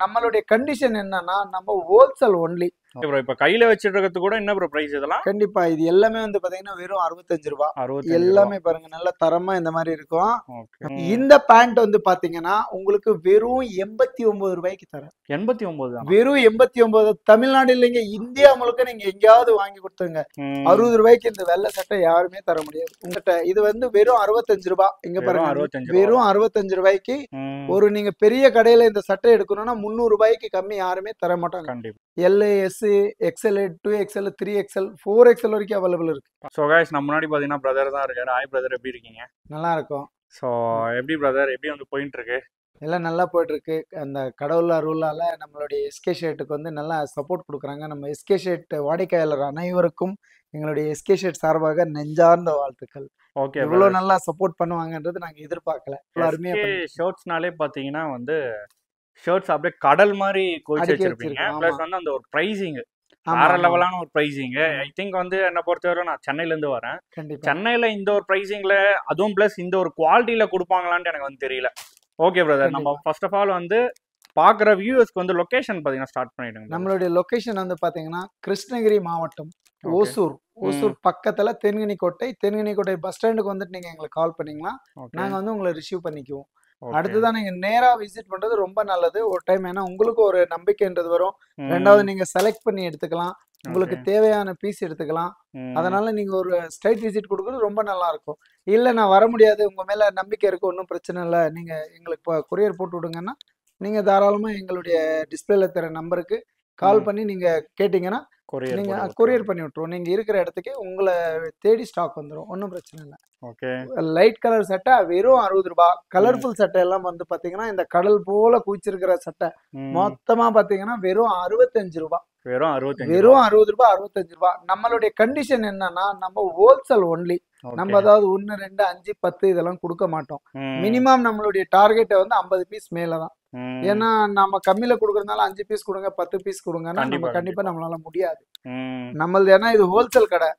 நம்மளுடைய கண்டிஷன் என்னன்னா நம்ம ஹோல்சேல் ஒன்லி. ப்ரோ இப்ப கையில வச்சிட்டு இருக்கிறது கூட என்ன ப்ரோ பிரைஸ் இதெல்லாம்? கண்டிப்பா இது எல்லாமே வந்து பாத்தீங்கன்னா வெறும் 65 ரூபாய். 65 எல்லாமே பாருங்க நல்ல தரமா இந்த மாதிரி இருக்கும். ஓகே. இந்த பேண்ட் வந்து பாத்தீங்கன்னா உங்களுக்கு வெறும் 89 ரூபாய்க்கு தரேன். 89 தான். வெறும் 89. தமிழ்நாடு இல்லைங்க, இந்தியா முழுக்க நீங்க எங்கேயாவது வாங்கி கொடுத்துங்க 60 ரூபாய்க்கு இந்த வெள்ளை சட்டை யாருமே தர முடியாது. உங்ககிட்ட இது வந்து வெறும் 65 ரூபாய். இங்க பாருங்க 65 வெறும் 65 ரூபாய்க்கு ஒரு நீங்க பெரிய கடையில இந்த சட்டை எடுக்கணும்னா 300 ரூபாய்க்கு கம்மி யாருமே தர மாட்டாங்க. கண்டிப்பா. L, S, XL, 2XL, 3XL, 4XL வரைக்கும் அவைலபிள் இருக்கு. ஸோ கைஸ் நம்ம முன்னாடி பாத்தீங்கன்னா பிரதர் தான் இருக்காரு. ஹாய் பிரதர், எப்படி இருக்கீங்க? நல்லா இருக்கும். ஸோ எப்படி பிரதர் எப்படி வந்து போயிட்டு இருக்கு? எல்லாம் நல்லா போயிட்டு இருக்கு. அந்த கடவுள் அருளால நம்மளுடைய எஸ்கே ஷர்ட்டுக்கு வந்து நல்லா சப்போர்ட் கொடுக்குறாங்க. நம்ம எஸ்கே ஷர்ட் வாடிக்கையாளர் அனைவருக்கும் எங்களுடைய எஸ்கே ஷர்ட் சார்பாக நெஞ்சார்ந்த வாழ்த்துக்கள். ஓகே. இவ்வளவு நல்லா சப்போர்ட் பண்ணுவாங்கன்றது நாங்க எதிர்பார்க்கல. அருமையா ஷர்ட்ஸ்னாலே பாத்தீங்கன்னா வந்து ஷர்ட்ஸ் அப்படியே கடல் மாதிரி குவிச்சு வச்சிருப்பீங்க. பிளஸ் வந்து அந்த ஒரு பிரைசிங் வேற லெவலான ஒரு பிரைசிங். ஐ திங்க் வந்து என்ன பொறுத்தவரை நான் சென்னையில இருந்து வரேன். சென்னையில இந்த ஒரு பிரைசிங்ல அதுவும் பிளஸ் இந்த ஒரு குவாலிட்டியில கொடுப்பாங்களான்னு எனக்கு வந்து தெரியல. ஓகே பிரதர், நம்ம ஃபர்ஸ்ட் ஆஃப் ஆல் வந்து பாக்குற வியூவர்ஸ்க்கு வந்து லொகேஷன் பாத்தீங்கன்னா ஸ்டார்ட் பண்ணிடுங்க. நம்மளுடைய லொகேஷன் வந்து பாத்தீங்கன்னா கிருஷ்ணகிரி மாவட்டம் ஓசூர் பக்கத்துல தென்கனிக்கோட்டை பஸ் ஸ்டாண்டுக்கு வந்துட்டு நீங்க எங்களுக்கு கால் பண்ணீங்கன்னா நாங்க வந்து உங்களை ரிசீவ் பண்ணிக்குவோம். அடுத்துதான் நீங்க நேரா விசிட் பண்றது ரொம்ப நல்லது ஒரு டைம். ஏன்னா உங்களுக்கு ஒரு நம்பிக்கைன்றது வரும். ரெண்டாவது நீங்க செலக்ட் பண்ணி எடுத்துக்கலாம், உங்களுக்கு தேவையான பீஸ் எடுத்துக்கலாம். அதனால நீங்க ஒரு ஸ்ட்ரைட் விசிட் கொடுக்குறது ரொம்ப நல்லா இருக்கும். இல்ல நான் வர முடியாது, உங்க மேல நம்பிக்கை இருக்கு, ஒன்றும் பிரச்சனை இல்லை, நீங்க எங்களுக்கு கொரியர் போட்டு விடுங்கன்னா நீங்க தாராளமா எங்களுடைய டிஸ்பிளேல தர நம்பருக்கு கால் பண்ணி நீங்க கேட்டீங்கன்னா நீங்க கொரியர் பண்ணி விட்டுருவோம். நீங்க இருக்கிற இடத்துக்கு உங்களை தேடி ஸ்டாக் வந்துடும், ஒன்றும் பிரச்சனை இல்லை. ஓகே. லைட் கலர் சட்டை வெறும் 60 ரூபாய். கலர்ஃபுல் சட்டை எல்லாம் வந்து பாத்தீங்கன்னா இந்த கடல் போல குவிச்சிருக்கிற சட்டை மொத்தமா பாத்தீங்கன்னா வெறும் 65 ரூபாய். வெறும் 60 ரூபாய், 65 ரூபாய். நம்மளுடைய கண்டிஷன் என்னன்னா நம்ம ஹோல்சேல் ஒன்லி. நம்ம அதாவது 1, 2, 5, 10 இதெல்லாம் கொடுக்க மாட்டோம். மினிமம் நம்மளுடைய டார்கெட்டை வந்து 50 பீஸ் மேலதான். ஏன்னா நம்ம கம்மியில கொடுக்கறதுனால 5 பீஸ் கொடுங்க 10 பீஸ் கொடுங்கன்னா நம்ம கண்டிப்பா நம்மளால முடியாது. நம்மளது ஏன்னா இது ஹோல்சேல் கடை.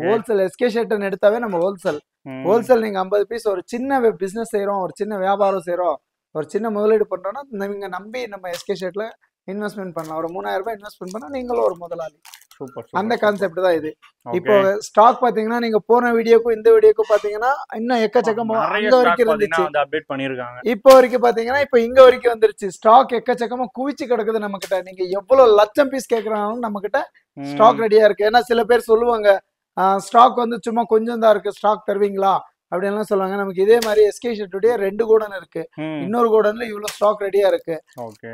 ஹோல்சேல் எஸ்கே ஷர்ட்னு எடுத்தாவே நம்ம ஹோல்சேல் நீங்க 50 பீஸ் ஒரு சின்ன பிசினஸ் செய்யறோம், ஒரு சின்ன வியாபாரம் செய்யறோம், ஒரு சின்ன முதலீடு பண்றோம்னா நீங்க நம்பி நம்ம எஸ்கே ஷர்ட்ல இன்வெஸ்ட்மெண்ட் பண்ணலாம். ஒரு 3000 ரூபாய் இன்வெஸ்ட்மெண்ட் பண்ணா நீங்களும் ஒரு முதலாளி. அந்த கான்செப்ட் தான் இது. இப்போ ஸ்டாக் பாத்தீங்கன்னா நீங்க போன வீடியோக்கும் இந்த வீடியோக்கும் பாத்தீங்கன்னா இன்னும் எக்கச்சக்கமா அங்க வரைக்கும் இருந்துச்சு. இப்போ வரைக்கும் பாத்தீங்கன்னா இப்போ இங்க வரைக்கும் வந்துருச்சு. ஸ்டாக் எக்கச்சக்கமா குவிச்சு கிடக்குது நம்ம கிட்ட. நீங்க எவ்வளவு லட்சம் பீஸ் கேட்கறாலும் நம்ம கிட்ட ஸ்டாக் ரெடியா இருக்கு. ஏன்னா சில பேர் சொல்லுவாங்க ஸ்டாக் வந்து சும்மா கொஞ்சம் தான் இருக்கு, ஸ்டாக் தருவீங்களா அப்படின்லாம் சொல்லுவாங்க. நமக்கு இதே மாதிரி எஸ்கே ஷர்ட்டுடைய 2 கோடன் இருக்கு. இன்னொரு கோடன்ல இவ்வளவு ஸ்டாக் ரெடியா இருக்கு.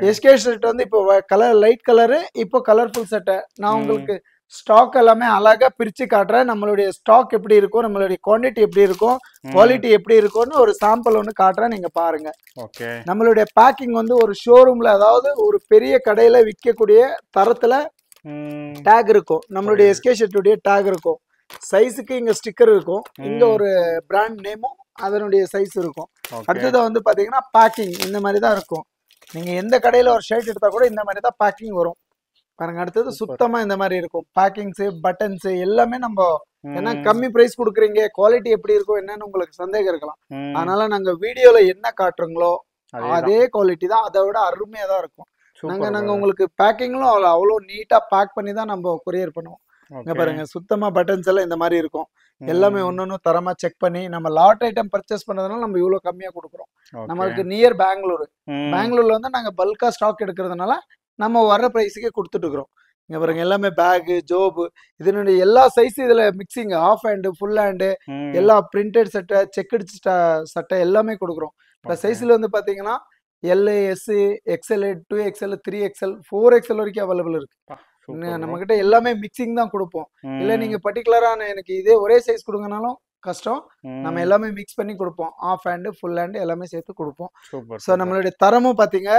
எஸ்கே ஷர்ட் வந்து இப்போ கலர் லைட் கலரு, இப்போ கலர்ஃபுல் சட்டை. நான் உங்களுக்கு ஸ்டாக் எல்லாமே அழகா பிரிச்சு காட்டுறேன். நம்மளுடைய ஸ்டாக் எப்படி இருக்கும், நம்மளுடைய குவான்டிட்டி எப்படி இருக்கும், குவாலிட்டி எப்படி இருக்கும்னு ஒரு சாம்பிள் ஒன்று காட்டுறேன், நீங்க பாருங்க. நம்மளுடைய பேக்கிங் வந்து ஒரு ஷோரூம்ல, அதாவது ஒரு பெரிய கடையில விற்கக்கூடிய தரத்துல டேக் இருக்கும். நம்மளுடைய எஸ்கே ஷர்ட்டுடைய டேக் இருக்கும். சைஸுக்கு இங்க ஸ்டிக்கர் இருக்கும், இங்க ஒரு பிராண்ட் நேமும் அதனுடைய சைஸ் இருக்கும். அடுத்தது வந்து பாத்தீங்கன்னா பேக்கிங் இந்த மாதிரி தான் இருக்கும். நீங்க எந்த கடையில ஒரு ஷர்ட் எடுத்தா கூட இந்த மாதிரி தான் பேக்கிங் வரும் பாருங்க. அடுத்தது சுத்தமா இந்த மாதிரி இருக்கும். பேக்கிங்ஸ், பட்டன்ஸ் எல்லாமே நம்ம ஏன்னா கம்மி பிரைஸ் கொடுக்குறீங்க, குவாலிட்டி எப்படி இருக்கும் என்னன்னு உங்களுக்கு சந்தேகம் இருக்கலாம். அதனால நாங்க வீடியோல என்ன காட்டுறோங்களோ அதே குவாலிட்டி தான், அதை விட அருமையா தான் இருக்கும். நாங்க உங்களுக்கு பேக்கிங்லும் அவ்வளோ நீட்டா பேக் பண்ணி தான் நம்ம கொரியர் பண்ணுவோம். இங்க பாருங்க சுத்தமா பட்டன்ஸ் எல்லாம் இந்த மாதிரி இருக்கும். எல்லாமே ஒன்னொன்னு தரமா செக் பண்ணி நம்ம லாட் ஐட்டம் பர்ச்சேஸ் பண்ணதுனால நம்ம இவ்வளவு கம்மியா கொடுக்குறோம். நம்மளுக்கு நியர் பெங்களூர்ல வந்து நாங்க பல்கா ஸ்டாக் எடுக்கிறதுனால நம்ம வர்ற பிரைஸுக்கே கொடுத்துட்டு இருக்கிறோம். இங்க பாருங்க எல்லாமே பேக், ஜோப், இதனுடைய எல்லா சைஸ் இதுல mixing, of hand, full hand, எல்லா பிரிண்டட் சட்டை, செக்குடு சட்டை எல்லாமே கொடுக்குறோம். இப்போ சைஸ்ல வந்து பாத்தீங்கன்னா L, S, XL, 2XL, 3XL, 4XL வரைக்கும் அவைலபிள் இருக்கு. நம்ம கிட்ட எல்லாமே மிக்சிங் தான் கொடுப்போம். இல்ல நீங்க பர்டிகுலரான எனக்கு இதே ஒரே சைஸ் கொடுங்கனாலும் கஷ்டம். நம்ம எல்லாமே மிக்ஸ் பண்ணி கொடுப்போம். ஆஃப் ஹேண்டு, ஃபுல் ஹேண்டு எல்லாமே சேர்த்து கொடுப்போம். சோ நம்மளுடைய தரமும் பாத்தீங்க.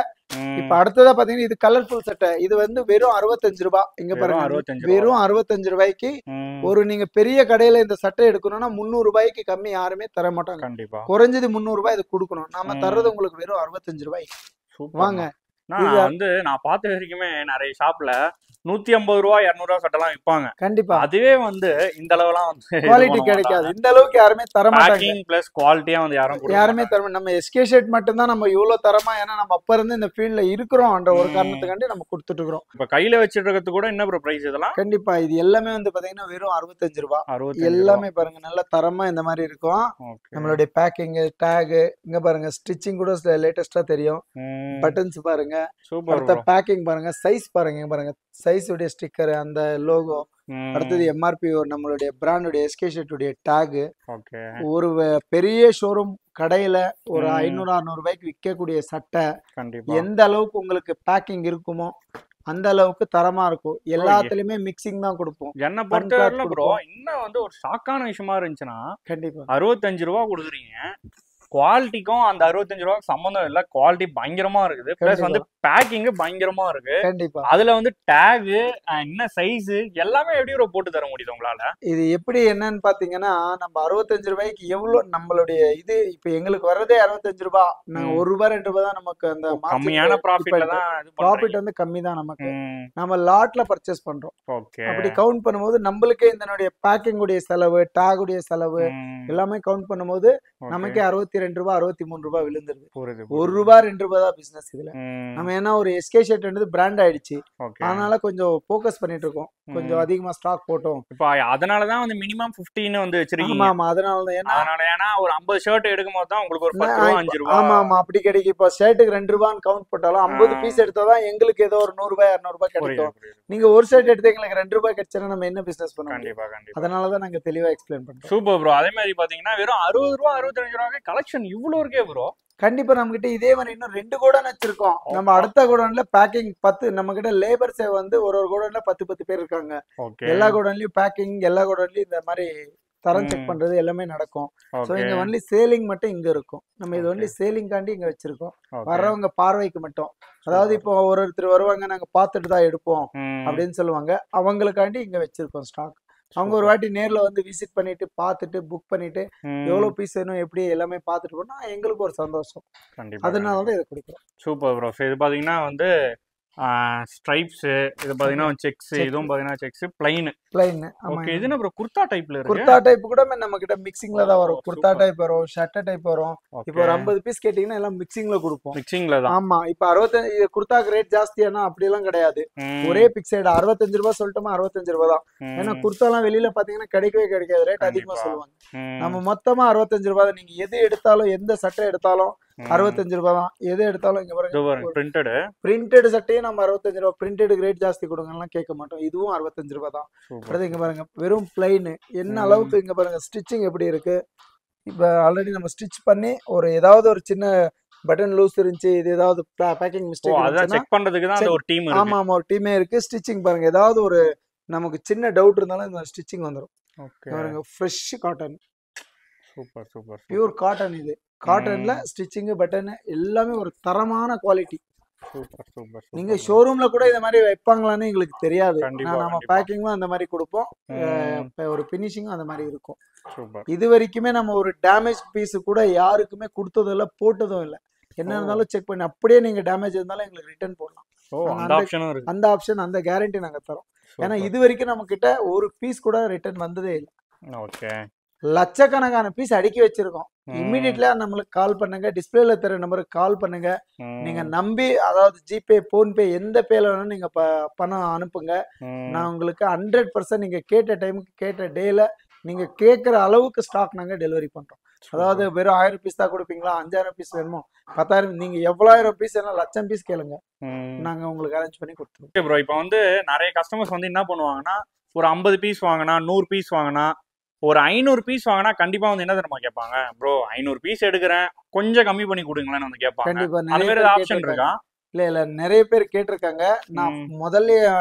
இப்ப அடுத்ததா பாத்தீங்கன்னா இது கலர்ஃபுல் சட்டை. இது வந்து வெறும் 65 ரூபாய். இங்க பாருங்க வெறும் 65 ரூபாய்க்கு ஒரு நீங்க பெரிய கடையில இந்த சட்டை எடுக்கணும்னா 300 ரூபாய்க்கு கம்மி யாருமே தர மாட்டாங்க. குறைஞ்சது 300 ரூபாய் இது கொடுக்கணும். நாம தர்றது உங்களுக்கு வெறும் 65 ரூபாய். வாங்க. நான் பார்த்த வரைக்குமே நிறைய ஷாப்ல 150 ரூபா 200 ரூபா சட்டெல்லாம் விற்பாங்க. கண்டிப்பா அதுவே வந்து இந்த அளவுலாம் வந்து குவாலிட்டி கிடைக்காது. இந்த அளவுக்கு யாருமே தர மாட்டாங்க. பேக்கிங் பிளஸ் குவாலிட்டியா வந்து யாருமே தர நம்ம எஸ்கே ஷர்ட் மட்டும் தான் நம்ம இவ்வளவு தரமா, ஏன்னா நம்ம அப்ப இருந்து இந்த ஃபீல்ட்ல இருக்கிறோம்ன்ற ஒரு காரணத்துக்காண்டி நம்ம கொடுத்துட்டு இருக்கிறோம். இப்ப கையில வச்சிட்டு இருக்கிறது கூட என்ன ப்ரோ பிரைஸ் இதெல்லாம்? கண்டிப்பா இது எல்லாமே வந்து பாத்தீங்கன்னா வெறும் 65 ரூபா. எல்லாமே பாருங்க நல்ல தரமா இந்த மாதிரி இருக்கும். நம்மளுடைய பேக்கிங், டேக், இங்க பாருங்க ஸ்டிச்சிங் கூட லேட்டஸ்டா தெரியும். பட்டன்ஸ் பாருங்க, அடுத்த பேக்கிங் பாருங்க, சைஸ் பாருங்க, இங்க பாருங்க சைஸ் உடைய ஸ்டிக்கர், அந்த லோகோ, அடுத்தது எம்ஆர்பி, நம்மளுடைய பிராண்டுடைய எஸ்கே ஷர்ட் உடைய டேக். ஒரு பெரிய ஷோரூம் கடையில ஒரு 500-600 ரூபாய்க்கு விற்கக்கூடிய சட்டை எந்த அளவுக்கு உங்களுக்கு பேக்கிங் இருக்குமோ அந்த அளவுக்கு தரமா இருக்கும். எல்லாத்துலயுமே மிக்சிங் தான் கொடுப்போம். என்ன பொறுத்தவரையில ப்ரோ இன்னும் வந்து ஒரு ஷாக்கான விஷயமா இருந்துச்சுன்னா, கண்டிப்பா 65 ரூபா கொடுக்குறீங்க, குவாலிட்டிக்கும் அந்த 65 ரூபாய்க்கு சம்பந்தம் இல்ல, குவாலிட்டி பயங்கரமா இருக்குது, பிளஸ் வந்து பேக்கிங் பயங்கரமா இருக்கு. கண்டிப்பா அதுல வந்து டேக், என்ன சைஸ் எல்லாமே எப்படி ப்ரோ போட்டு தர முடியுது உங்களால? இது எப்படி என்னன்னு பாத்தீங்கன்னா, நம்ம 65 ரூபாய்க்கு எவ்வளவு நம்மளுடைய இது இப்ப எங்களுக்கு வர்றதே 65 ரூபாய். நாங்க 1 ரூபாய் 2 ரூபாய் தான் நமக்கு அந்த கம்மியான ப்ராஃபிட்ல தான். ப்ராஃபிட் வந்து கம்மி தான் நமக்கு. நம்ம லாட்ல பர்ச்சேஸ் பண்றோம். அப்படி கவுண்ட் பண்ணும்போது நம்மளுக்கே இதனுடைய பேக்கிங் உடைய செலவு, டேக் உடைய செலவு எல்லாமே கவுண்ட் பண்ணும்போது நமக்கே 62 ரூபாய் 63 ரூபாய் விழுந்துருது. 1 ரூபாய் 2 ரூபாய் தான் பிசினஸ் இதுல. நம்ம ஏன்னா ஒரு எஸ்கே ஷர்ட் பிராண்ட் ஆயிடுச்சு, அதனால கொஞ்சம் ஃபோக்கஸ் பண்ணிட்டு இருக்கோம். கொஞ்சம் அதிகமா ஸ்டாக் போட்டோம். இப்போ அதனாலதான் வந்து மினிமம் 15 வந்து வச்சிருக்கீங்க. ஆமா அதனால ஏன்னா ஒரு 50 ஷர்ட் எடுக்கும்போது தான் உங்களுக்கு ஒரு 10 ரூபாய் 5 ரூபாய். ஆமா அப்படி கிடைக்கும். இப்போ ஷர்ட்டுக்கு 2 ரூபான்னு கவுண்ட் போட்டாலும் 50 பீஸ் எடுத்தாதான் எங்களுக்கு ஏதோ ஒரு 100 ரூபாய் 200 ரூபாய் கிடைக்கும். நீங்க ஒரு ஷர்ட் எடுத்து எங்களுக்கு 2 ரூபாய் கிடைச்சா நம்ம என்ன பிசினஸ் பண்ணுவோம்? கண்டிப்பா. அதனாலதான் நாங்க தெளிவா எக்ஸ்பிளைன் பண்றோம். Super bro. அதே மாதிரி பாத்தீங்கன்னா வெறும் 60 ரூபாய் 65 ரூபாய்க்கு கலெக்ஷன் இவ்வளவு இருக்கே ப்ரோ. கண்டிப்பா நம்ம கிட்ட இதே மாதிரி இன்னும் 2 கோடன் வச்சிருக்கோம். நம்ம அடுத்த கோடன்ல பேக்கிங் 10, நம்ம கிட்ட லேபர்ஸே வந்து ஒரு கோடன்ல 10 பேர் இருக்காங்க. எல்லா கோடன்லயும் பேக்கிங், எல்லா கோடன்லயும் இந்த மாதிரி தரம் செக் பண்றது எல்லாமே நடக்கும். சோ இங்க ஒன்லி சேலிங் மட்டும் இங்க இருக்கும். நம்ம இது ஒன்லி சேலிங் காண்டி இங்க வச்சிருக்கோம். வர்றவங்க பார்வைக்கு மட்டும். அதாவது இப்போ ஒருத்தர் வருவாங்க, நாங்க பாத்துட்டு தான் எடுப்போம் அப்படின்னு சொல்லுவாங்க, அவங்களுக்காண்டி இங்க வச்சிருக்கோம் ஸ்டாக். அவங்க ஒரு வாட்டி நேர்ல வந்து விசிட் பண்ணிட்டு பார்த்துட்டு புக் பண்ணிட்டு எவ்வளவு பீஸ் வேணும் எப்படி எல்லாமே பார்த்துட்டு போனா எங்களுக்கு ஒரு சந்தோஷம். அதனாலதான் இதை கொடுக்குறோம். Super bro. இது பாத்தீங்கன்னா வந்து ஸ்ட்ரைப்ஸ், இது பாத்தீங்கன்னா செக்ஸ், இதுவும் பாத்தீங்கன்னா செக்ஸ் பிளைன். ஓகே. இது என்ன ப்ரோ குர்தா டைப்ல இருக்கு? குர்தா டைப் கூட நம்ம கிட்ட மிக்சிங்ல தான் வரும். குர்தா டைப் வரும், ஷர்ட் டைப் வரும். இப்போ ஒரு 50 பீஸ் கேட்டீங்கன்னா எல்லாம் மிக்சிங்ல கொடுப்போம். மிக்சிங்ல தான். ஆமா. இப்போ 65 குர்தாக்கு ரேட் ஜாஸ்தியானா அப்படி எல்லாம் கிடையாது. ஒரே பிக்சைடு 65 ரூபாய் சொல்லிட்டோமா 65 ரூபாய் தான். ஏன்னா குர்தா எல்லாம் வெளியில பாத்தீங்கன்னா கிடைக்கவே கிடைக்காது, ரேட் அதிகமா சொல்லுவாங்க. நம்ம மொத்தமா 65 ரூபாய் தான். நீங்க எது எடுத்தாலும், எந்த சட்டை எடுத்தாலும் 65 ரூபாய் தான். எது எடுத்தாலும் இங்க பாருங்க பிரிண்டட் சட்டையே நம்ம 65 ரூபாய். பிரிண்டட் ரேட் ஜாஸ்தி கொடுங்கலாம் கேட்க மாட்டோம். இதுவும் 65 ரூபாய் தான். அடுத்து இங்க பாருங்க வெறும் பிளைன். என்ன அளவுக்கு இங்க பாருங்க ஸ்டிச்சிங் எப்படி இருக்கு. இப்ப ஆல்ரெடி நம்ம ஸ்டிச் பண்ணி ஒரு ஏதாவது ஒரு சின்ன பட்டன் லூஸ் இருந்துச்சு, இது ஏதாவது பேக்கிங் மிஸ்டேக் இருந்துச்சுனா செக் பண்றதுக்கு தான் ஒரு டீம் இருக்கு. ஆமா ஒரு டீமே இருக்கு. ஸ்டிச்சிங் பாருங்க, ஏதாவது ஒரு நமக்கு சின்ன டவுட் இருந்தாலும் இந்த ஸ்டிச்சிங் வந்துரும். ஓகே பாருங்க fresh cotton. Super pure cotton. இது காட்டன்ல ஸ்டிச்சிங், பட்டன் எல்லாமே ஒரு தரமான குவாலிட்டி. நீங்க ஷோரூம்ல கூட இந்த மாதிரி வைப்பாங்களான்னு எங்களுக்கு தெரியாது. நம்ம பேக்கிங்கும் அந்த மாதிரி கொடுப்போம், ஒரு பினிஷிங்கும் அந்த மாதிரி இருக்கும். இது வரைக்குமே நம்ம ஒரு டேமேஜ் பீஸ் கூட யாருக்குமே கொடுத்ததும் இல்லை, போட்டதும் இல்லை. என்ன இருந்தாலும் செக் பண்ணி அப்படியே நீங்க டேமேஜ் இருந்தாலும் எங்களுக்கு ரிட்டர்ன் போடலாம். அந்த ஆப்ஷன், அந்த கேரண்டி நாங்க தரோம். ஏன்னா இது வரைக்கும் நம்ம கிட்ட ஒரு பீஸ் கூட ரிட்டர்ன் வந்ததே இல்லை. லட்சக்கணக்கான பீஸ் அடுக்கி வச்சிருக்கோம். இம்மிடியட்லா நம்மளுக்கு கால் பண்ணுங்க, டிஸ்பிளேல தர நம்பருக்கு கால் பண்ணுங்க. நீங்க நம்பி, அதாவது ஜிபே, போன்பே எந்த பேல வேணும் நீங்க பணம் அனுப்புங்க. நான் உங்களுக்கு 100% நீங்க கேட்ட டைமுக்கு கேட்ட டேல நீங்க கேட்குற அளவுக்கு ஸ்டாக் நாங்க டெலிவரி பண்றோம். அதாவது வெறும் 1000 பீஸ் தான் கொடுப்பீங்களா, 5000 பீஸ் வேணுமோ, 10,000, நீங்க எவ்வளவு பீஸ் வேணா, 1,00,000 பீஸ் கேளுங்க, நாங்க உங்களுக்கு அரேஞ்ச் பண்ணி கொடுத்துருவோம். Okay bro. இப்போ வந்து நிறைய கஸ்டமர்ஸ் வந்து என்ன பண்ணுவாங்கன்னா, ஒரு 50 பீஸ் வாங்கினா, 100 பீஸ் வாங்கினா, ஒரு 500 பீஸ் வாங்கினா கண்டிப்பா வந்து என்ன தெரியுமா கேட்பாங்க, ப்ரோ 500 பீஸ் எடுக்கிறேன் கொஞ்சம் கம்மி பண்ணி கொடுங்களேன்னு வந்து கேட்பாங்க. அது மாதிரி ஆப்ஷன் இருக்கா? இல்ல நிறைய பேர் கேட்டிருக்காங்க. நான் முதல்ல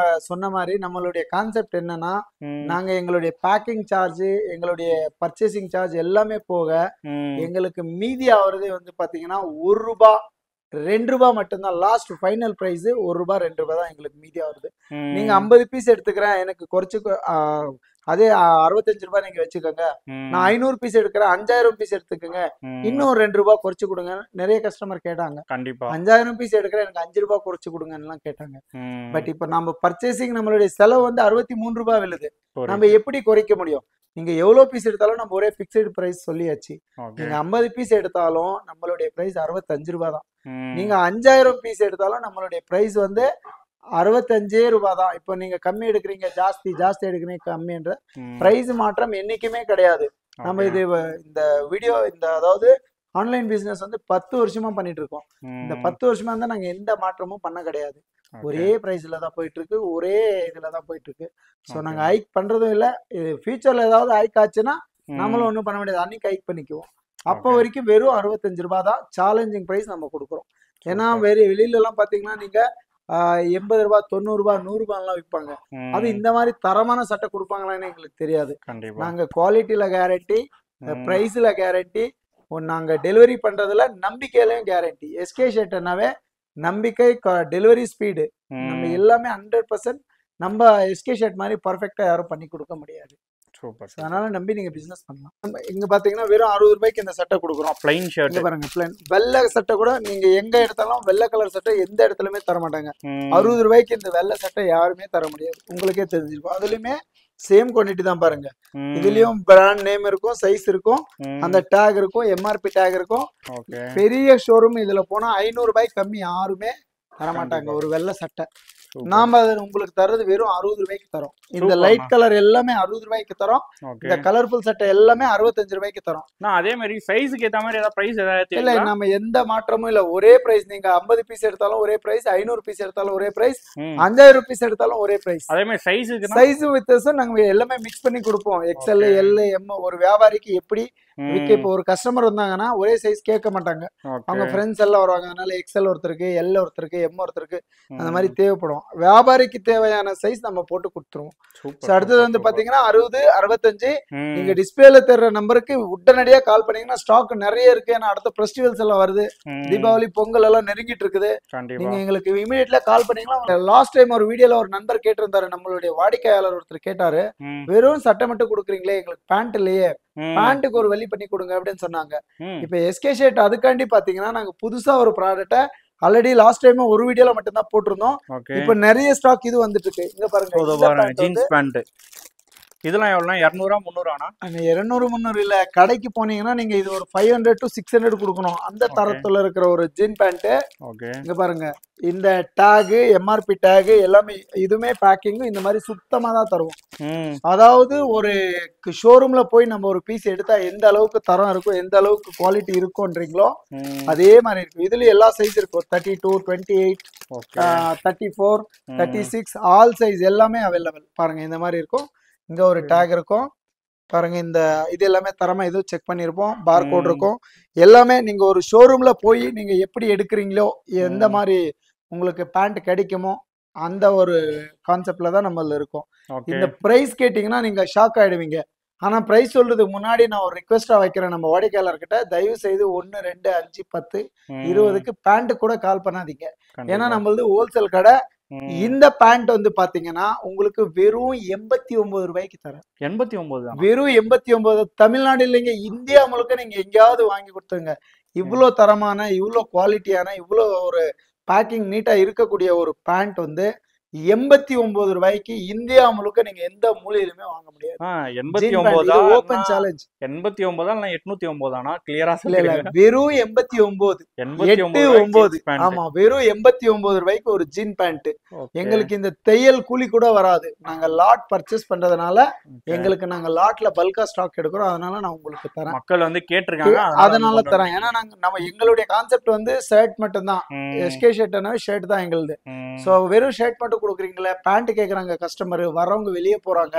சொன்ன மாதிரி நம்மளுடைய கான்செப்ட் என்னன்னா, நாங்க எங்களுடைய பேக்கிங் சார்ஜ், எங்களுடைய பர்ச்சேசிங் சார்ஜ் எல்லாமே போக எங்களுக்கு மீதி ஆகுறதே வந்து பாத்தீங்கன்னா 1 ரூபாய் 2 ரூபாய் மட்டும்தான். லாஸ்ட் ஃபைனல் பிரைஸ் 1 ரூபாய் 2 ரூபாய் தான் எங்களுக்கு மீதி ஆகுது. நீங்க 50 பீஸ் எடுத்துக்கிறேன் எனக்கு குறைச்சு அதே 65 ரூபாய் நீங்க வச்சுக்கோங்க, நான் 500 பீஸ் எடுக்கிறேன், 5000 பீஸ் எடுத்துக்கோங்க, இன்னும் ஒரு 2 ரூபாய் குறைச்சு கொடுங்க. நிறைய கஸ்டமர் கேட்டாங்க. கண்டிப்பா 5000 பீஸ் எடுக்கிறேன், எனக்கு 5 ரூபாய் குறைச்சு கொடுங்கன்னு கேட்டாங்க. பட் இப்ப நம்ம பர்ச்சேசிங் நம்மளுடைய செலவு வந்து 63 ரூபாய் விழுது. நம்ம எப்படி குறைக்க முடியும்? நீங்க எவ்வளவு பீஸ் எடுத்தாலும் நம்ம ஒரே பிக்சட் பிரைஸ் சொல்லியாச்சு. நீங்க 50 பீஸ் எடுத்தாலும் நம்மளுடைய பிரைஸ் 65 ரூபாய் தான். நீங்க 5000 பீஸ் எடுத்தாலும் நம்மளுடைய பிரைஸ் வந்து 65 ரூபாய் தான். இப்போ நீங்க கம்மி எடுக்கிறீங்க, ஜாஸ்தி எடுக்கிறீங்க, கம்மின்ற பிரைஸ் மாற்றம் என்னைக்குமே கிடையாது. நம்ம இது இந்த வீடியோ அதாவது ஆன்லைன் பிசினஸ் வந்து 10 வருஷமா பண்ணிட்டு இருக்கோம். இந்த 10 வருஷமா இருந்தா நாங்க எந்த மாற்றமும் பண்ண கிடையாது. ஒரே பிரைஸ்ல தான் போயிட்டு இருக்கு, ஒரே இதுல தான் போயிட்டு இருக்கு. ஸோ நாங்க ஹைக் பண்றதும் இல்லை. ஃபியூச்சர்ல ஏதாவது ஹைக் ஆச்சுன்னா நம்மளும் ஒன்றும் பண்ண முடியாது, அன்னைக்கு ஹைக் பண்ணிக்குவோம். அப்போ வரைக்கும் வெறும் 65 ரூபாய் தான் சேலஞ்சிங் பிரைஸ் நம்ம கொடுக்குறோம். ஏன்னா வெளியில எல்லாம் பாத்தீங்கன்னா நீங்க 80 ரூபாய், 90 ரூபாய், 100 ரூபாய்லாம் விற்பாங்க. அது இந்த மாதிரி தரமான சட்டை கொடுப்பாங்களான்னு எங்களுக்கு தெரியாது. நாங்க குவாலிட்டியில கேரண்டி, பிரைஸ்ல கேரண்டி, நாங்க டெலிவரி பண்றதுல நம்பிக்கையிலையும் கேரண்டி. எஸ்கே ஷர்ட்னாவே நம்பிக்கை, டெலிவரி ஸ்பீடு, நம்ம எல்லாமே 100%. நம்ம எஸ்கே ஷர்ட் மாதிரி பர்ஃபெக்டா யாரும் பண்ணி கொடுக்க முடியாது. அதனால நம்பி நீங்க பிசினஸ் பண்ணலாம். நம்ம இங்க பாத்தீங்கன்னா வெறும் 60 ரூபாய்க்கு இந்த சட்டை கொடுக்குறோம். பிளைன் ஷர்ட் பாருங்க, பிளைன் வெள்ளை சட்டை கூட நீங்க எங்க எடுத்தாலும் வெள்ளை கலர் சட்டை எந்த இடத்துலயுமே தர மாட்டாங்க. 60 ரூபாய்க்கு இந்த வெள்ளை சட்டை யாருமே தர முடியாது, உங்களுக்கே தெரிஞ்சிருக்கும். அதுலயுமே சேம் குவான்டிட்டி தான் பாருங்க. இதுலயும் பிராண்ட் நேம் இருக்கும், சைஸ் இருக்கும், அந்த டேக் இருக்கும், எம்ஆர்பி டேக் இருக்கும். பெரிய ஷோரூம் இதுல போனா 500 ரூபாய் கம்மி யாருமே தரமாட்டாங்க ஒரு வெள்ளை சட்டை. நாம உங்களுக்கு தர்றது வெறும் 60 ரூபாய்க்கு தரோம். இந்த லைட் கலர் எல்லாமே 60 ரூபாய்க்கு தரோம். இந்த கலர்ஃபுல் சட்டை எல்லாமே 65 ரூபாய்க்கு தரோம். அதே மாதிரி சைஸுக்கு ஏத்த மாதிரி ஏதாவது பிரைஸ் ஏதாவது இல்ல, நம்ம எந்த மாற்றமும் இல்ல, ஒரே பிரைஸ். நீங்க 50 பீஸ் எடுத்தாலும் ஒரே பிரைஸ், 500 பீஸ் எடுத்தாலும் ஒரே பிரைஸ், 5000 பீஸ் எடுத்தாலும் ஒரே பிரைஸ். அதே மாதிரி சைஸ் வித்தியாசம் நாங்க எல்லாமே மிக்ஸ் பண்ணி கொடுப்போம். XL, L, M. ஒரு வியாபாரிக்கு எப்படி இப்போ ஒரு கஸ்டமர் வந்தாங்கன்னா ஒரே சைஸ் கேட்க மாட்டாங்க. அவங்க ஃப்ரெண்ட்ஸ் எல்லாம் வருவாங்க, அதனால எக்ஸ்எல் ஒருத்தருக்கு, எல் ஒருத்தருக்கு, எம் ஒருத்தருக்கு, அந்த மாதிரி தேவைப்படும். வியாபாரிக்கு தேவையான சைஸ் நம்ம போட்டு கொடுத்துருவோம். அடுத்தது வந்து பாத்தீங்கன்னா 60, 65. நீங்க டிஸ்பிளேல தெரியற நம்பருக்கு உடனடியா கால் பண்ணீங்கன்னா ஸ்டாக் நிறைய இருக்கு. ஏன்னா அடுத்த ஃபெஸ்டிவல்ஸ் எல்லாம் வருது, தீபாவளி, பொங்கல் எல்லாம் நெருங்கிட்டு இருக்குது. நீங்க எங்களுக்கு இமீடியட்ல கால் பண்ணீங்கன்னா. லாஸ்ட் டைம் ஒரு வீடியோல ஒரு நண்பர் கேட்டிருந்தாரு, நம்மளுடைய வாடிக்கையாளர் ஒருத்தர் கேட்டாரு, வெறும் சட்டை மட்டும் கொடுக்குறீங்களே, எங்களுக்கு பேண்ட் இல்லையே, பேண்ட்டுக்கு ஒரு வழி பண்ணி கொடுங்க அப்படின்னு சொன்னாங்க. இப்ப எஸ்கே ஷர்ட் அதுக்காண்டி பாத்தீங்கன்னா நாங்க புதுசா ஒரு ப்ராடக்ட்டை ஆல்ரெடி லாஸ்ட் டைம் ஒரு வீடியோல மட்டும் தான் போட்டிருந்தோம். இப்ப நிறைய ஸ்டாக் இது வந்துட்டு இருக்கு. இங்க பாருங்க, ஜீன்ஸ் பேண்ட். இதெல்லாம் எவ்வளவுனா 200 300 200 300 இல்ல. கடைக்கு போனீங்கன்னா நீங்க இது ஒரு 500 to 600 கொடுக்கணும். அந்த தரத்துல இருக்கிற ஒரு ஜீன் பேண்ட். இங்க பாருங்க, இந்த டேக், எம்ஆர்பி டேக் எல்லாமே, இதுமே பேக்கிங் இந்த மாதிரி சுத்தமா தான் தருவோம். அதாவது ஒரு ஷோரூம்ல போய் நம்ம ஒரு பீஸ் எடுத்தா எந்த அளவுக்கு தரம் இருக்கும், எந்த அளவுக்கு குவாலிட்டி இருக்கும்ன்றீங்களோ அதே மாதிரி இருக்கும். இதுல எல்லா சைஸ் இருக்கும். 32, 28, 34, 36 ஆல் சைஸ் எல்லாமே அவைலபிள். பாருங்க, இந்த மாதிரி இருக்கும். இங்க ஒரு டேக் இருக்கும் பாருங்க. இந்த இது எல்லாமே தரமா இது செக் பண்ணிருப்போம். பார்கோட் இருக்கும். எல்லாமே நீங்க ஒரு ஷோரூம்ல போய் நீங்க எப்படி எடுக்கிறீங்களோ, எந்த மாதிரி உங்களுக்கு பேண்ட் கிடைக்குமோ அந்த ஒரு கான்செப்ட்ல தான் நம்மள இருக்கும். இந்த பிரைஸ் கேட்டீங்கன்னா நீங்க ஷாக் ஆயிடுவீங்க. ஆனா பிரைஸ் சொல்றதுக்கு முன்னாடி நான் ஒரு ரிக்வெஸ்டா வைக்கிறேன் நம்ம வாடிக்கையாளர்கிட்ட, தயவு செய்து 1, 2, 5, 10, 20க்கு பேண்ட் கூட கால் பண்ணாதீங்க. ஏன்னா நம்மளது ஹோல்சேல் கடை. இந்த பேண்ட் வந்து பாத்தீங்கன்னா உங்களுக்கு வெறும் 89 ரூபாய்க்கு தரேன். 89? வெறும் 89. தமிழ்நாடு இல்லைங்க, இந்தியா முழுக்க நீங்க எங்கேயாவது வாங்கி கொடுத்துங்க. இவ்வளவு தரமான, இவ்வளவு குவாலிட்டியான, இவ்வளவு ஒரு பேக்கிங் நீட்டா இருக்கக்கூடிய ஒரு பேண்ட் வந்து 89 ரூபாய்க்கு இந்தியா முழுக்க நீங்க எந்த மூலையிலுமே வாங்க முடியாது. 89 ஓபன் சேலஞ்ச். 89 இல்ல 809 கிளியரா சொல்லுங்க. வெறும் 89. 89. ஆமா, வெறும் 89 ரூபாய்க்கு ஒரு ஜீன் பேண்ட். எங்களுக்கு இந்த தையல் கூலி கூட வராது. நாங்க லாட் பர்ச்சேஸ் பண்றதுனால எங்களுக்கு நாங்க லாட்ல பல்கா ஸ்டாக் எடுக்கிறோம். அதனால நான் உங்களுக்கு தரேன். மக்கள் வந்து கேட்டிருக்காங்க, அதனால தரேன். ஏன்னா நம்ம எங்களுடைய கான்செப்ட் வந்து ஷர்ட் மட்டும் தான். எஸ்கே ஷர்ட்னா ஷர்ட் தான் எங்களுது. சோ வெறும் ஷர்ட் மட்டும் கொடுக்குறீங்களா, பேண்ட் கேக்குறாங்க கஸ்டமர், வரவங்க வெளியே போறாங்க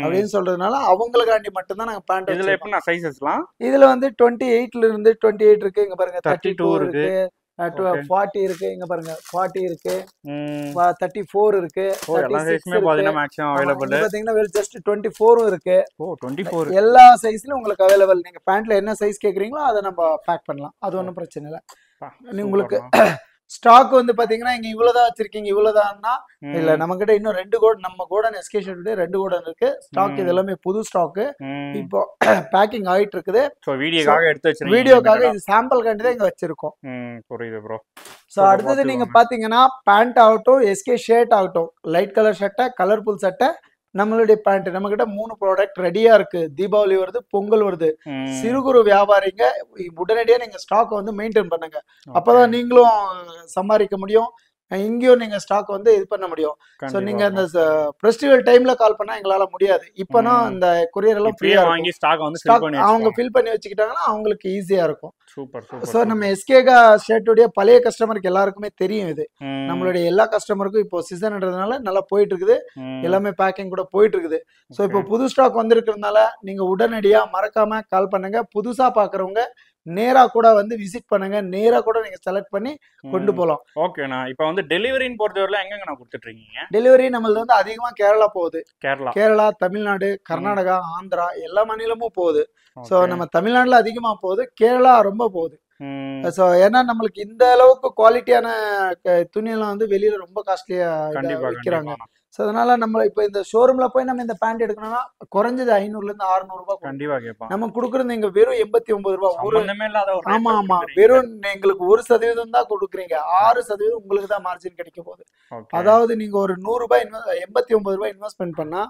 அப்படின்னு சொல்றதுனால அவங்களுக்காண்டி மட்டும் தான் நாங்க பேண்ட். இதுல எப்படி சைஸஸ்லாம்? இதுல வந்து 28ல இருந்து 28 இருக்கு. இங்க பாருங்க 32 இருக்கு, 40 இருக்கு. இங்க பாருங்க 40 இருக்கு, 34 இருக்கு, பாத்தீங்கன்னா ஜஸ்ட் 24 இருக்கு. 24 எல்லா சைஸ்லயும் உங்களுக்கு அவைலபிள். நீங்க பேண்ட்ல என்ன சைஸ் கேக்குறீங்களோ அதை நம்ம பேக் பண்ணலாம். அது ஒன்றும் பிரச்சனை இல்லை. உங்களுக்கு ஸ்டாக் வந்து பாத்தீங்கன்னா இங்க இவ்வளவுதான் வச்சிருக்கீங்க இவ்வளவுதான்னா இல்ல நம்ம கிட்ட இன்னும் 2 கோட் நம்ம கோடன் எஸ்கே ஷெட் 2 கோடன் இருக்கு. ஸ்டாக் இது எல்லாமே புது ஸ்டாக். இப்போ பேக்கிங் ஆயிட்டு இருக்குது. சோ வீடியோக்காக எடுத்து வச்சிருக்கீங்க. வீடியோக்காக இது சாம்பிள் காண்டி தான் இங்க வச்சிருக்கோம். புரியுது ப்ரோ. சோ அடுத்து நீங்க பாத்தீங்கன்னா பேண்ட் ஆகட்டும் எஸ்கே ஷர்ட் ஆகட்டும் லைட் கலர் சட்டை கலர்ஃபுல் சட்டை நம்மளுடைய பேண்ட் நம்ம கிட்ட 3 ப்ராடக்ட் ரெடியா இருக்கு. தீபாவளி வருது, பொங்கல் வருது. சிறு குறு வியாபாரிங்க உடனடியா நீங்க ஸ்டாக் வந்து மெயின்டைன் பண்ணுங்க. அப்பதான் நீங்களும் சம்பாதிக்க முடியும். இங்கேயும் நீங்க ஸ்டாக் வந்து இது பண்ண முடியும். சோ நீங்க இந்த ஃபெஸ்டிவல் டைம்ல கால் பண்ணா எங்களால முடியாது. இப்பனா இந்த கொரியர் எல்லாம் ஃப்ரீயா வாங்கி ஸ்டாக் வந்து அவங்க ஃபில் பண்ணி வச்சுக்கிட்டாங்கன்னா அவங்களுக்கு ஈஸியா இருக்கும். Super super. சோ நம்ம எஸ்கேகா ஷர்ட்டுடைய பழைய கஸ்டமருக்கு எல்லாருக்குமே தெரியும் இது. நம்மளுடைய எல்லா கஸ்டமருக்கும் இப்போ சீசன்ன்றதுனால நல்லா போயிட்டு இருக்குது. எல்லாமே பேக்கிங் கூட போயிட்டு இருக்குது. சோ இப்போ புது ஸ்டாக் வந்திருக்கிறதுனால நீங்க உடனடியா மறக்காம கால் பண்ணுங்க. புதுசா பாக்குறவங்க நேரா கூட வந்து விசிட் பண்ணுங்க. நேரா கூட நீங்க செலக்ட் பண்ணி கொண்டு போலாம். ஓகேண்ணா. இப்போ வந்து டெலிவரின்னு பொறுத்தவரையில எங்கங்க நான் கொடுத்துட்டு இருக்கீங்க? டெலிவரி நம்மளது வந்து அதிகமா கேரளா போகுது. கேரளா, தமிழ்நாடு, கர்நாடகா, ஆந்திரா எல்லா மாநிலமும் போகுது. சோ நம்ம தமிழ்நாடுல அதிகமா போகுது. கேரளா ரொம்ப போகுது. சோ ஏன்னா நம்மளுக்கு இந்த அளவுக்கு குவாலிட்டியான துணியெல்லாம் வந்து வெளியில ரொம்ப காஸ்ட்லியா விற்கிறாங்க. சோ அதனால நம்ம இப்ப இந்த ஷோரூம்ல போய் நம்ம இந்த பேண்ட் எடுக்கணும்னா குறைஞ்சது 500 இருந்து 600 ரூபாய் கண்டிப்பா கேட்பாங்க. நம்ம கொடுக்குறது இங்க வெறும் 89 ரூபாய். ஆமா வெறும் எங்களுக்கு 1% தான் கொடுக்குறீங்க. 6% உங்களுக்கு தான் மார்ஜின் கிடைக்க போகுது. அதாவது நீங்க ஒரு 100 ரூபாய் 89 ரூபாய் இன்வெஸ்ட்மெண்ட் பண்ணா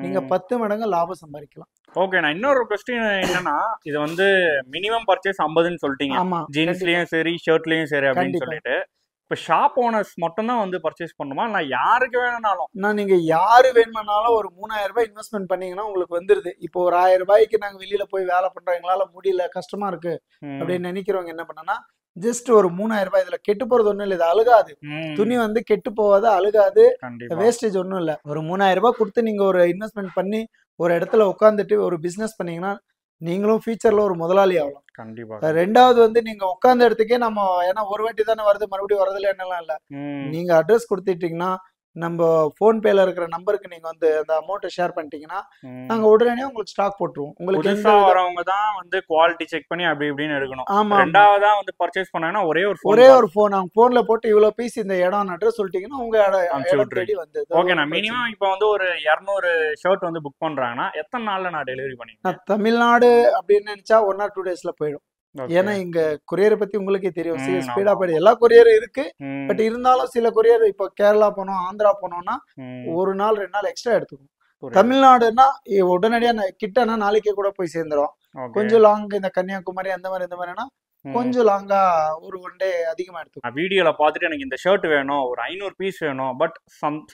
நீங்க 10 மடங்கு லாபம் சம்பாதிக்கலாம். ஓகே. நான் இன்னொரு கொஸ்டின் என்னன்னா இது வந்து மினிமம் பர்ச்சேஸ் 50ன்னு சொல்லிட்டீங்க. ஜீன்ஸ்லயும் சரி ஷர்ட்லயும் சரி அப்படின்னு சொல்லிட்டு இப்போ ஷாப் ஓனர்ஸ் மட்டும் தான் வந்து பர்ச்சேஸ் பண்ணுமா? நான் யாருக்கு வேணும்னாலும் நீங்க யாரு வேணும்னாலும் ஒரு 3000 ரூபாய் இன்வெஸ்ட்மெண்ட் பண்ணீங்கன்னா உங்களுக்கு வந்துருது. இப்போ ஒரு 1000 ரூபாய்க்கு நாங்க வெளியில போய் வேலை பண்றோம் எங்களால முடியல கஷ்டமா இருக்கு அப்படின்னு நினைக்கிறவங்க என்ன பண்ணனா ஜஸ்ட் ஒரு 3000 ரூபாய். இதுல கெட்டு போறது ஒண்ணும் இல்லை. இது அழுகாது. துணி வந்து கெட்டு போகாது, அழுகாது, வேஸ்டேஜ் ஒன்றும் இல்லை. ஒரு 3000 ரூபாய் கொடுத்து நீங்க ஒரு இன்வெஸ்ட்மெண்ட் பண்ணி ஒரு இடத்துல உட்காந்துட்டு ஒரு பிசினஸ் பண்ணீங்கன்னா நீங்களும் ஃபியூச்சர்ல ஒரு முதலாளி ஆகலாம். கண்டிப்பா. ரெண்டாவது வந்து நீங்க உட்கார்ந்த இடத்துக்கே நம்ம ஏன்னா ஒரு வாட்டி தானே வருது மறுபடியும் வரதுல என்னெல்லாம் இல்ல. நீங்க அட்ரஸ் கொடுத்துட்டீங்கன்னா நம்ம போன்பேல இருக்கிற நம்பருக்கு நீங்க வந்து அந்த அமௌண்ட்டை ஷேர் பண்ணிட்டீங்கன்னா நாங்க உடனே உங்களுக்கு ஸ்டாக் போட்டுருவோம். உங்களுக்கு புதுசா வரவங்க தான் வந்து குவாலிட்டி செக் பண்ணி அப்படி இப்படின்னு எடுக்கணும். ஆமா. ரெண்டாவதா வந்து பர்ச்சேஸ் பண்ணாங்கன்னா ஒரே ஒரு போன் அவங்க போன்ல போட்டு இவ்வளவு பீஸ் இந்த இடம் அட்ரஸ் சொல்லிட்டீங்கன்னா உங்க இடம் தேடி வந்து. ஓகே. நான் மினிமம் இப்போ வந்து ஒரு 200 ஷர்ட் வந்து புக் பண்றாங்கன்னா எத்தனை நாள்ல நான் டெலிவரி பண்ணிக்கிறேன்? தமிழ்நாடு அப்படின்னு நினைச்சா 1 or 2 daysல போயிடும். ஏன்னா இங்க கொரியரை பத்தி உங்களுக்கே தெரியும். ஸ்பீடா போயிடும். எல்லா கொரியரும் இருக்கு. பட் இருந்தாலும் சில கொரியர் இப்போ கேரளா போனோம் ஆந்திரா போனோம்னா 1 நாள் 2 நாள் எக்ஸ்ட்ரா எடுத்துக்கும். தமிழ்நாடுன்னா உடனடியா கிட்டனா நாளைக்கே கூட போய் சேர்ந்துரும். கொஞ்சம் லாங் இந்த கன்னியாகுமரி அந்த மாதிரி இந்த மாதிரினா கொஞ்சம் லாங்கா ஒரு 1 day அதிகமா எடுத்துக்கும். வீடியோல பாத்துட்டு எனக்கு இந்த ஷர்ட் வேணும் ஒரு 500 பீஸ் வேணும். பட்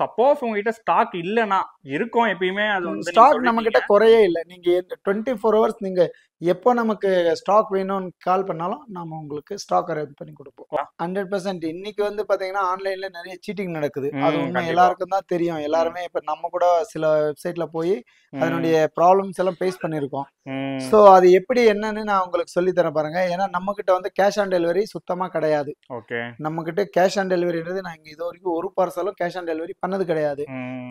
சப்போஸ் உங்ககிட்ட ஸ்டாக் இல்லைன்னா இருக்கும் எப்பயுமே அது வந்து ஸ்டாக் நம்ம கிட்ட குறையே இல்லை. நீங்க 24 hours நீங்க எப்போ நமக்கு ஸ்டாக் வேணும்னு கால் பண்ணாலும் நாம உங்களுக்கு ஸ்டாக் அரேஞ்ச் பண்ணி கொடுப்போம். 100%. இன்னைக்கு வந்து பாத்தீங்கன்னா ஆன்லைன்ல நிறைய சீட்டிங் நடக்குது. அது உண்மை எல்லாருக்கும் தான் தெரியும். எல்லாருமே இப்ப நம்ம கூட சில வெப்சைட்ல போய் அதனுடைய ப்ராப்ளம்ஸ் எல்லாம் ஃபேஸ் பண்ணிருக்கோம். சோ அது எப்படி என்னன்னு நான் உங்களுக்கு சொல்லி தரேன் பாருங்க. ஏன்னா நம்ம கிட்ட வந்து கேஷ் ஆன் டெலிவரி சுத்தமா கிடையாது. நம்ம கிட்ட கேஷ் ஆன் டெலிவரின்றது நான் இது வரைக்கும் ஒரு பார்சலும் கேஷ் ஆன் டெலிவரி பண்ணது கிடையாது.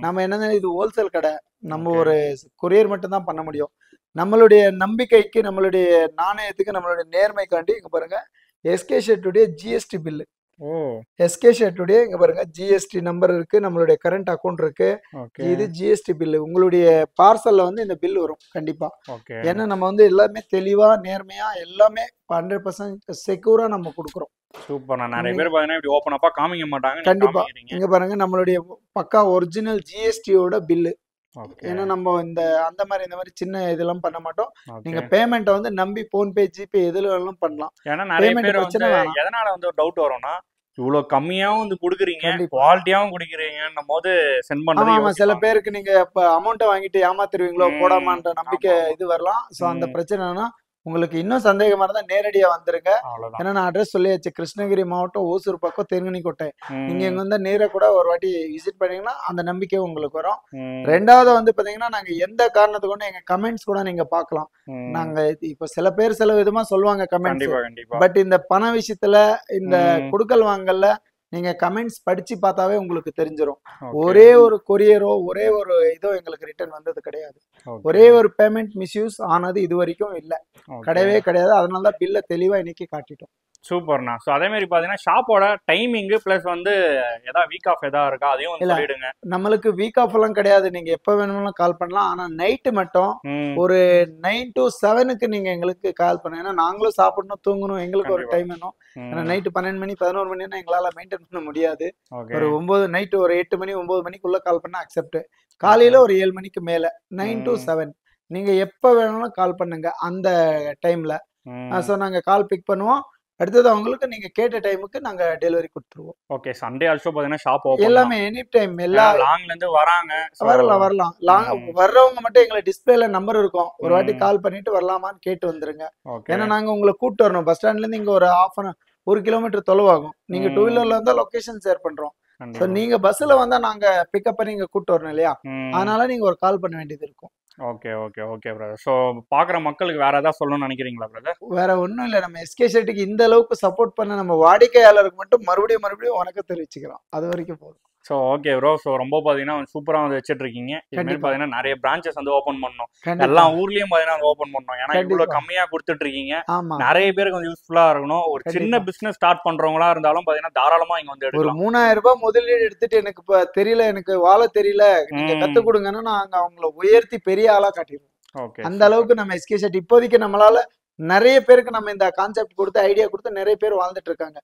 நம்ம என்னன்னா இது ஹோல்சேல் கடை. நம்ம ஒரு கொரியர் மட்டும் தான் பண்ண முடியும். நம்மளுடைய நம்பிக்கைக்கு நம்மளுடைய நாணயத்துக்கு நம்மளுடைய நேர்மைக்காண்டி இங்க பாருங்க எஸ்கே ஷர்ட்டுடைய ஜிஎஸ்டி பில்லு. எஸ்கே ஷர்ட்டுடைய இங்க பாருங்க ஜிஎஸ்டி நம்பர் இருக்கு. நம்மளுடைய கரண்ட் அக்கௌண்ட் இருக்கு. இது ஜிஎஸ்டி பில்லு. உங்களுடைய பார்சல்ல வந்து இந்த பில் வரும் கண்டிப்பா. ஏன்னா நம்ம வந்து எல்லாமே தெளிவா நேர்மையா எல்லாமே 100% செக்யூரா நம்ம கொடுக்குறோம். சூப்பர். நிறைய பேர் பாத்தீங்கன்னா இப்படி ஓபன் அப்பா காமிக்க மாட்டாங்க. கண்டிப்பா இங்க பாருங்க நம்மளுடைய பக்கா ஒரிஜினல் ஜிஎஸ்டியோட பில்லு. ஏன்னா நம்ம இந்த அந்த மாதிரி இந்த மாதிரி சின்ன இதெல்லாம் பண்ண மாட்டோம். நீங்க பேமெண்ட் வந்து நம்பி போன்பே ஜிபே எதுல வேணாலும் பண்ணலாம். ஏன்னா நிறைய பேர் வந்து எதனால வந்து ஒரு டவுட் வரும்னா இவ்வளவு கம்மியாவும் வந்து குடுக்குறீங்க குவாலிட்டியாவும் குடுக்குறீங்கன்னும் போது சென்ட் பண்றது. சில பேருக்கு நீங்க இப்ப அமௌண்ட்டை வாங்கிட்டு ஏமாத்திருவீங்களோ போடாமான்ற நம்பிக்கை இது வரலாம். சோ அந்த பிரச்சனைனா உங்களுக்கு இன்னும் சந்தேகமா இருந்தா நேரடியா வந்துருங்க. ஏன்னா நான் அட்ரஸ் சொல்லியாச்சு. கிருஷ்ணகிரி மாவட்டம் ஓசூர் பக்கம் தெருங்கனிக்கோட்டை. நீங்க இங்க வந்து நேர கூட ஒரு வாட்டி விசிட் பண்ணீங்கன்னா அந்த நம்பிக்கை உங்களுக்கு வரும். ரெண்டாவது வந்து பாத்தீங்கன்னா நாங்க எந்த காரணத்துக்கு கொண்டு எங்க கமெண்ட்ஸ் கூட நீங்க பாக்கலாம். நாங்க இப்ப சில பேர் சில விதமா சொல்லுவாங்க கமெண்ட்ஸ். பட் இந்த பண விஷயத்துல இந்த கொடுக்கல் வாங்கல்ல நீங்க கமெண்ட்ஸ் படிச்சு பார்த்தாவே உங்களுக்கு தெரிஞ்சிடும். ஒரே ஒரு கொரியரோ ஒரே ஒரு இதோ எங்களுக்கு ரிட்டர்ன் வந்தது கிடையாது. ஒரே ஒரு பேமெண்ட் மிஸ்யூஸ் ஆனது இது வரைக்கும் இல்ல, கிடையவே கிடையாது. அதனாலதான் பில்ல தெளிவா இன்னைக்கு காட்டிட்டோம். சூப்பர்ண்ணா. ஸோ அதே மாதிரி பாத்தீங்கன்னா ஷாப்போட டைமிங் பிளஸ் வந்து ஏதாவது வீக் ஆஃப் ஏதாவது இருக்கா அதையும் வந்து சொல்லிடுங்க. நம்மளுக்கு வீக் ஆஃப் எல்லாம் கிடையாது, நீங்க எப்ப வேணும்னாலும் கால் பண்ணலாம். ஆனா நைட்டு மட்டும் ஒரு 9 to 7க்கு நீங்க எங்களுக்கு கால் பண்ணுங்க. ஏன்னா நாங்களும் சாப்பிடணும் தூங்கணும், எங்களுக்கு ஒரு டைம் வேணும். ஏன்னா நைட்டு 12 மணி 11 மணினா எங்களால மெயின்டைன் பண்ண முடியாது. ஒரு 9 நைட்டு ஒரு 8 மணி 9 மணிக்குள்ள கால் பண்ணா அக்செப்ட். காலையில ஒரு 7 மணிக்கு மேல 9 to 7 நீங்க எப்ப வேணாலும் கால் பண்ணுங்க அந்த டைம்ல. ஸோ நாங்க கால் பிக் பண்ணுவோம். அடுத்தது அவங்களுக்கு நீங்க கேட்ட டைமுக்கு நாங்க டெலிவரி கொடுத்துருவோம். ஓகே. சண்டே ஆல்சோ பாத்தீங்கன்னா ஷாப் ஓபன் எல்லாமே எனி டைம். எல்லா லாங்ல இருந்து வராங்க, வரலாம். லாங் வர்றவங்க மட்டும் எங்களை டிஸ்பிளேல நம்பர் இருக்கும், ஒரு வாட்டி கால் பண்ணிட்டு வரலாமான்னு கேட்டு வந்துருங்க. ஏன்னா நாங்க உங்களை கூட்டு வரணும். பஸ் ஸ்டாண்ட்ல இருந்து இங்க ஒரு 1 கிலோமீட்டர் தொலைவாகும். நீங்க 2 வீலர்ல இருந்தா லொகேஷன் ஷேர் பண்றோம். சோ நீங்க பஸ்ல வந்தா நாங்க பிக்கப் பண்ணி இங்க கூட்டு வரணும் இல்லையா, அதனால நீங்க ஒரு கால் பண்ண வேண்டியது இருக்கும். Okay okay okay brother. So பார்க்குற மக்களுக்கு வேற ஏதாவது சொல்லணும்னு நினைக்கிறீங்களா பிரதர்? வேற ஒன்றும் இல்லை, நம்ம எஸ்கே ஷெட்டிக்கு இந்த அளவுக்கு சப்போர்ட் பண்ண நம்ம வாடிக்கையாளருக்கு மட்டும் மறுபடியும் வணக்கம் தெரிவிச்சுக்கிறோம். அது வரைக்கும் போதும். So okay bro. ஸோ ரொம்ப பார்த்தீங்கன்னா சூப்பராக வந்து வச்சுட்டு இருக்கீங்க. இதுமாதிரி பார்த்தீங்கன்னா நிறைய பிரான்ச்சஸ் வந்து ஓப்பன் பண்ணணும், எல்லா ஊர்லயும் பார்த்தீங்கன்னா ஓப்பன் பண்ணணும். ஏன்னா இவ்வளோ கம்மியாக கொடுத்துட்டு இருக்கீங்க, நிறைய பேருக்கு கொஞ்சம் யூஸ்ஃபுல்லாக இருக்கணும். ஒரு சின்ன பிஸ்னஸ் ஸ்டார்ட் பண்றவங்களா இருந்தாலும் பார்த்தீங்கன்னா தாராளமா இங்க வந்து ஒரு 3000 ரூபாய் முதலீடு எடுத்துட்டு எனக்கு இப்போ தெரியல, எனக்கு வாழ தெரியல, நீங்க கற்றுக் கொடுங்கன்னா நாங்க அவங்கள உயர்த்தி பெரிய ஆளா காட்டிடுவோம். அந்த அளவுக்கு நம்ம எஸ்கே ஷெட்டி இப்போதைக்கு நம்மளால நிறைய பேருக்கு நம்ம இந்த கான்செப்ட் கொடுத்து ஐடியா கொடுத்து நிறைய பேர் வாழ்ந்துட்டு இருக்காங்க.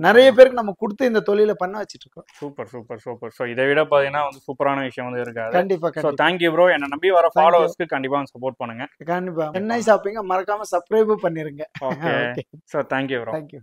நிறைய பேருக்கு நம்ம கொடுத்து இந்த தொழிலை பண்ண வச்சிட்டு இருக்கோம். Super super super. ஸோ இதை விட பாத்தீங்கன்னா வந்து சூப்பரான விஷயம் வந்து இருக்காது. கண்டிப்பா. So thank you bro. என்ன நம்பி வர ஃபாலோவர்ஸ்க்கு கண்டிப்பா சப்போர்ட் பண்ணுங்க. கண்டிப்பா. சென்னை ஷாப்பிங்க மறக்காம சப்ஸ்கிரைப் பண்ணிருங்க. Okay. So thank you bro. Thank you.